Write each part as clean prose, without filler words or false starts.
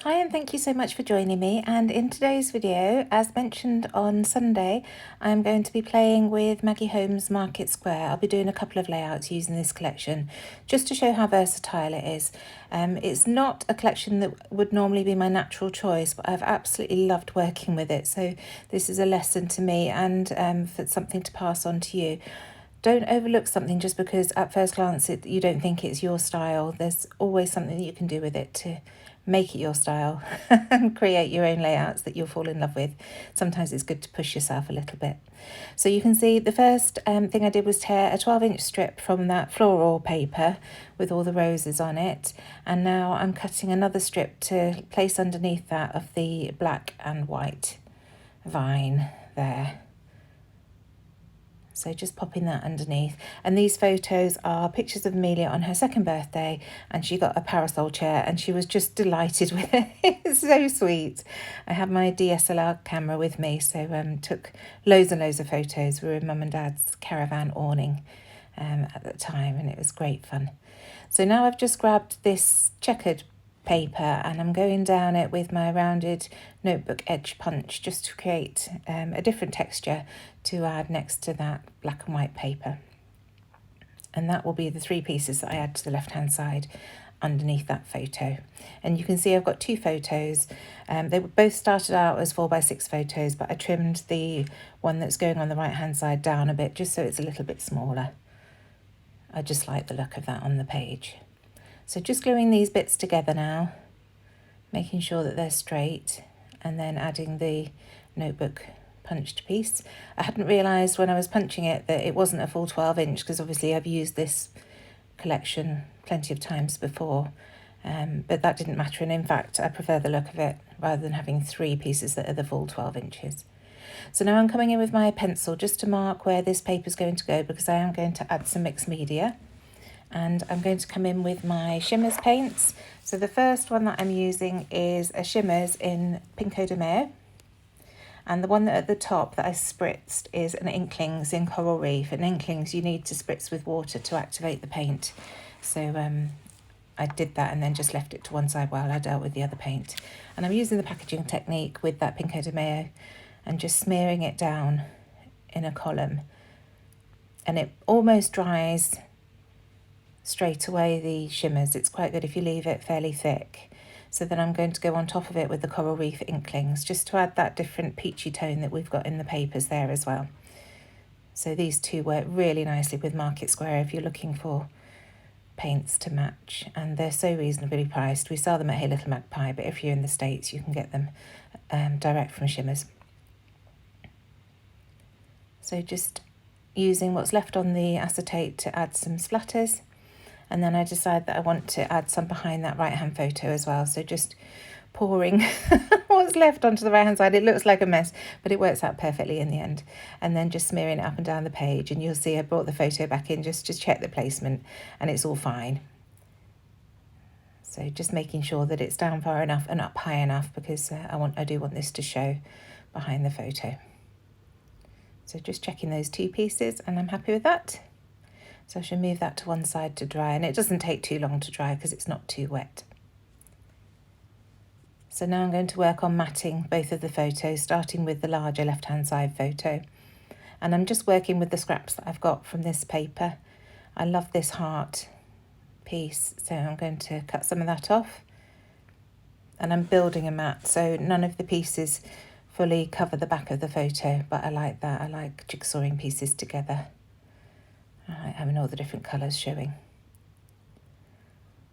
Hi, and thank you so much for joining me. And in today's video, as mentioned on Sunday, I'm going to be playing with Maggie Holmes Market Square. I'll be doing a couple of layouts using this collection just to show how versatile it is. It's not a collection that would normally be my natural choice, but I've absolutely loved working with it. So this is a lesson to me and for something to pass on to you. Don't overlook something just because at first glance you don't think it's your style. There's always something that you can do with it to make it your style and create your own layouts that you'll fall in love with. Sometimes it's good to push yourself a little bit. So you can see the first thing I did was tear a 12-inch strip from that floral paper with all the roses on it, and now I'm cutting another strip to place underneath that of the black and white vine there. So just popping that underneath. And these photos are pictures of Amelia on her second birthday, and she got a parasol chair and she was just delighted with it. It's so sweet. I had my DSLR camera with me, so took loads and loads of photos. We were in Mum and Dad's caravan awning at the time, and it was great fun. So now I've just grabbed this checkered paper and I'm going down it with my rounded notebook edge punch just to create a different texture to add next to that black and white paper. And that will be the three pieces that I add to the left hand side underneath that photo. And you can see I've got two photos. They both started out as 4x6 photos, but I trimmed the one that's going on the right hand side down a bit just so it's a little bit smaller. I just like the look of that on the page. So just gluing these bits together now, making sure that they're straight, and then adding the notebook punched piece. I hadn't realised when I was punching it that it wasn't a full 12-inch because obviously I've used this collection plenty of times before, but that didn't matter, and in fact I prefer the look of it rather than having three pieces that are the full 12 inches. So now I'm coming in with my pencil just to mark where this paper is going to go because I am going to add some mixed media. And I'm going to come in with my Shimmerz paints. So the first one that I'm using is a Shimmerz in Pinko de Mayo. And the one that at the top that I spritzed is an Inklings in Coral Reef. And Inklings you need to spritz with water to activate the paint. So I did that and then just left it to one side while I dealt with the other paint. And I'm using the packaging technique with that Pinko de Mayo and just smearing it down in a column. And it almost dries straight away, the Shimmerz. It's quite good if you leave it fairly thick. So then I'm going to go on top of it with the Coral Reef Inklings just to add that different peachy tone that we've got in the papers there as well. So these two work really nicely with Market Square if you're looking for paints to match, and they're so reasonably priced. We sell them at Hey Little Magpie, but if you're in the States you can get them direct from Shimmerz. So just using what's left on the acetate to add some splatters. And then I decide that I want to add some behind that right-hand photo as well. So just pouring what's left onto the right-hand side. It looks like a mess, but it works out perfectly in the end. And then just smearing it up and down the page. And you'll see I brought the photo back in just to check the placement, and it's all fine. So just making sure that it's down far enough and up high enough because I do want this to show behind the photo. So just checking those two pieces, and I'm happy with that. So I should move that to one side to dry, and it doesn't take too long to dry because it's not too wet. So now I'm going to work on matting both of the photos, starting with the larger left-hand side photo. And I'm just working with the scraps that I've got from this paper. I love this heart piece, so I'm going to cut some of that off. And I'm building a mat, so none of the pieces fully cover the back of the photo, but I like that. I like jigsawing pieces together. I like having all the different colours showing.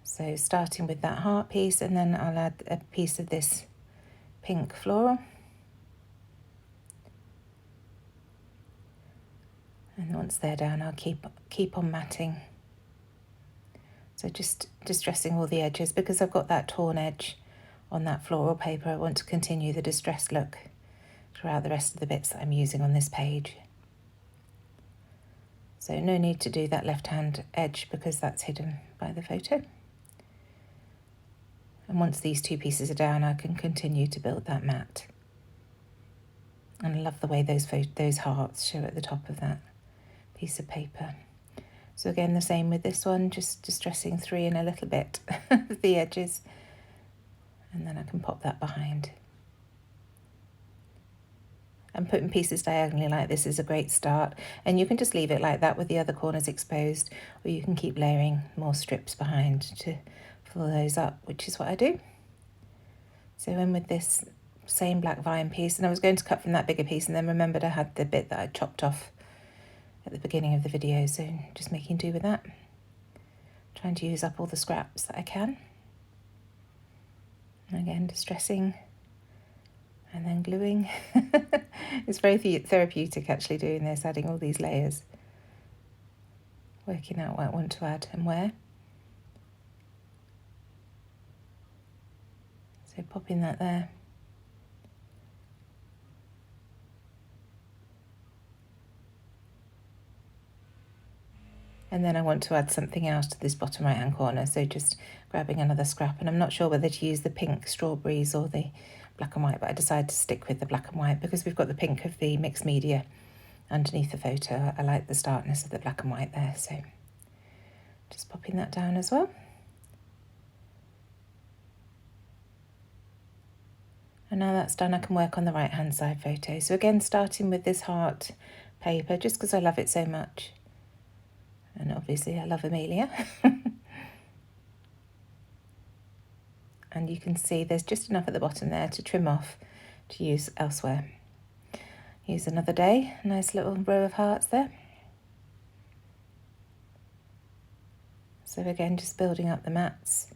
So starting with that heart piece, and then I'll add a piece of this pink floral. And once they're down, I'll keep on matting. So just distressing all the edges because I've got that torn edge on that floral paper. I want to continue the distressed look throughout the rest of the bits that I'm using on this page. So no need to do that left-hand edge because that's hidden by the photo. And once these two pieces are down, I can continue to build that mat. And I love the way those hearts show at the top of that piece of paper. So again, the same with this one, just distressing through in a little bit of the edges. And then I can pop that behind. And putting pieces diagonally like this is a great start, and you can just leave it like that with the other corners exposed, or you can keep layering more strips behind to fill those up, which is what I do. So in with this same black vine piece, and I was going to cut from that bigger piece and then remembered I had the bit that I chopped off at the beginning of the video, so just making do with that. Trying to use up all the scraps that I can. And again, distressing and then gluing. It's very therapeutic actually doing this, adding all these layers, working out what I want to add and where. So popping that there. And then I want to add something else to this bottom right hand corner, so just grabbing another scrap, and I'm not sure whether to use the pink strawberries or the black and white, but I decided to stick with the black and white because we've got the pink of the mixed media underneath the photo. I like the starkness of the black and white there, so just popping that down as well. And now that's done, I can work on the right hand side photo. So again, starting with this heart paper, just because I love it so much. And obviously I love Amelia. And you can see there's just enough at the bottom there to trim off to use elsewhere. Use another day, nice little row of hearts there. So again, just building up the mats.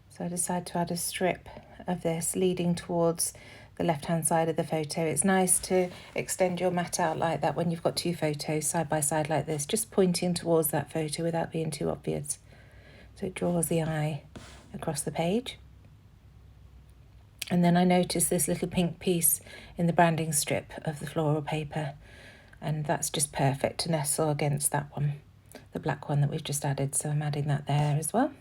So I decided to add a strip of this leading towards the left hand side of the photo. It's nice to extend your mat out like that when you've got two photos side by side like this, just pointing towards that photo without being too obvious. So it draws the eye across the page. And then I noticed this little pink piece in the branding strip of the floral paper, and that's just perfect to nestle against that one, the black one that we've just added, so I'm adding that there as well.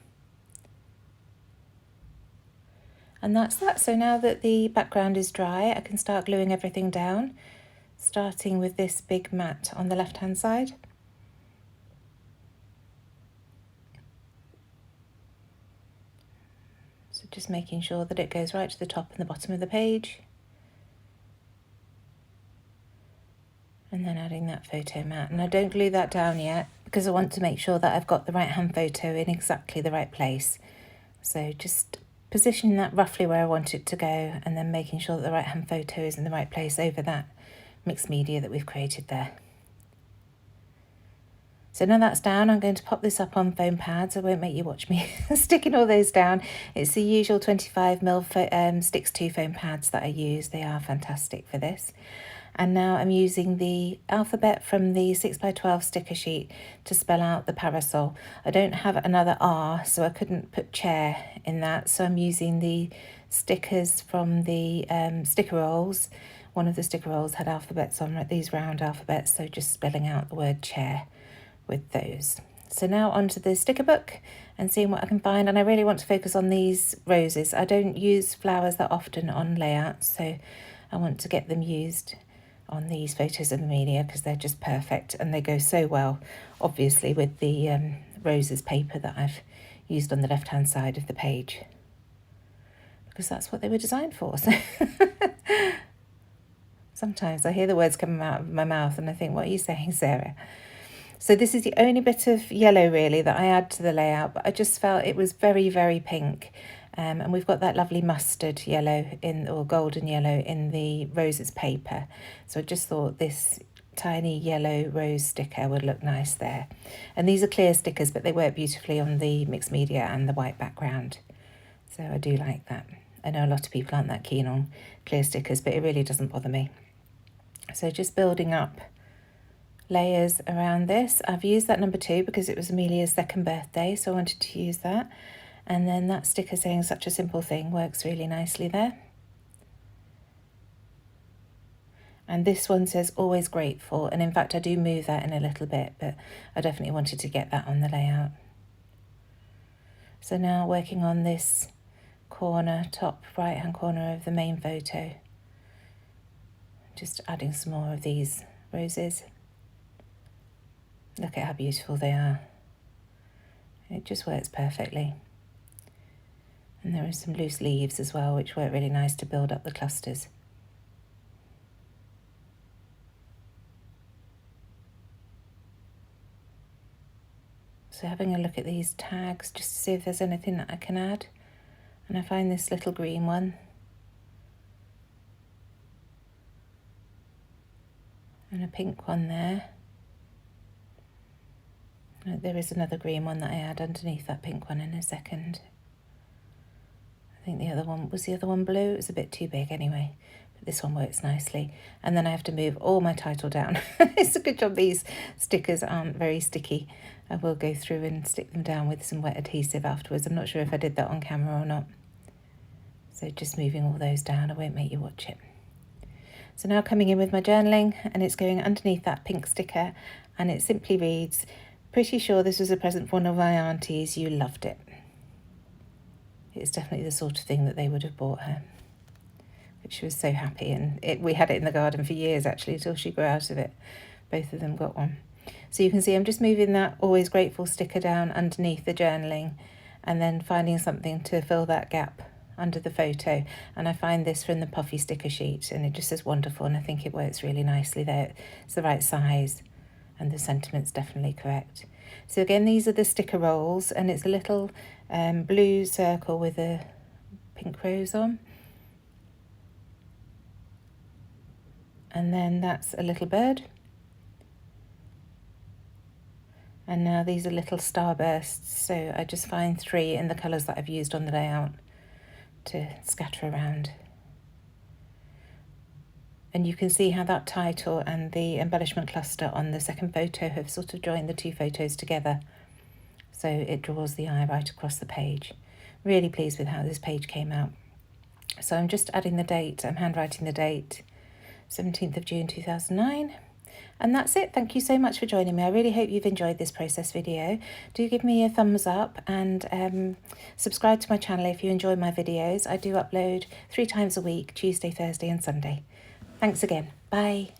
And that's that. So now that the background is dry, I can start gluing everything down, starting with this big mat on the left hand side. So just making sure that it goes right to the top and the bottom of the page. And then adding that photo mat. And I don't glue that down yet because I want to make sure that I've got the right hand photo in exactly the right place. So just positioning that roughly where I want it to go, and then making sure that the right hand photo is in the right place over that mixed media that we've created there. So now that's down, I'm going to pop this up on foam pads. I won't make you watch me sticking all those down. It's the usual 25mm Sticks 2 foam pads that I use. They are fantastic for this. And now I'm using the alphabet from the 6x12 sticker sheet to spell out the parasol. I don't have another R, so I couldn't put chair in that. So I'm using the stickers from the sticker rolls. One of the sticker rolls had alphabets on, these round alphabets, so just spelling out the word chair with those. So now onto the sticker book and seeing what I can find. And I really want to focus on these roses. I don't use flowers that often on layouts, so I want to get them used on these photos of Amelia because they're just perfect, and they go so well obviously with the roses paper that I've used on the left hand side of the page, because that's what they were designed for. So sometimes I hear the words coming out of my mouth and I think, what are you saying, Sarah? So this is the only bit of yellow really that I add to the layout, but I just felt it was very, very pink. And we've got that lovely mustard yellow or golden yellow in the roses paper. So I just thought this tiny yellow rose sticker would look nice there. And these are clear stickers, but they work beautifully on the mixed media and the white background. So I do like that. I know a lot of people aren't that keen on clear stickers, but it really doesn't bother me. So just building up layers around this. I've used that number 2 because it was Amelia's 2nd birthday, so I wanted to use that. And then that sticker saying such a simple thing works really nicely there. And this one says always grateful, and in fact I do move that in a little bit, but I definitely wanted to get that on the layout. So now working on this corner, top right hand corner of the main photo, just adding some more of these roses. Look at how beautiful they are. It just works perfectly. And there are some loose leaves as well, which work really nice to build up the clusters. So having a look at these tags just to see if there's anything that I can add. And I find this little green one. And a pink one there. There is another green one that I add underneath that pink one in a second. I think the other one, was the other one blue? It was a bit too big anyway. But this one works nicely. And then I have to move all my title down. It's a good job these stickers aren't very sticky. I will go through and stick them down with some wet adhesive afterwards. I'm not sure if I did that on camera or not. So just moving all those down, I won't make you watch it. So now coming in with my journaling, and it's going underneath that pink sticker, and it simply reads, "Pretty sure this was a present for one of my aunties, you loved it." It's definitely the sort of thing that they would have bought her. But she was so happy, and we had it in the garden for years actually, until she grew out of it. Both of them got one. So you can see I'm just moving that always grateful sticker down underneath the journaling, and then finding something to fill that gap under the photo. And I find this from the puffy sticker sheet, and it just says wonderful, and I think it works really nicely there. It's the right size and the sentiment's definitely correct. So again, these are the sticker rolls, and it's a little blue circle with a pink rose on. And then that's a little bird. And now these are little starbursts, so I just find 3 in the colours that I've used on the layout to scatter around. And you can see how that title and the embellishment cluster on the second photo have sort of joined the 2 photos together. So it draws the eye right across the page. Really pleased with how this page came out. So I'm just adding the date, I'm handwriting the date, 17th of June 2009. And that's it. Thank you so much for joining me. I really hope you've enjoyed this process video. Do give me a thumbs up and subscribe to my channel if you enjoy my videos. I do upload 3 times a week, Tuesday, Thursday and Sunday. Thanks again. Bye.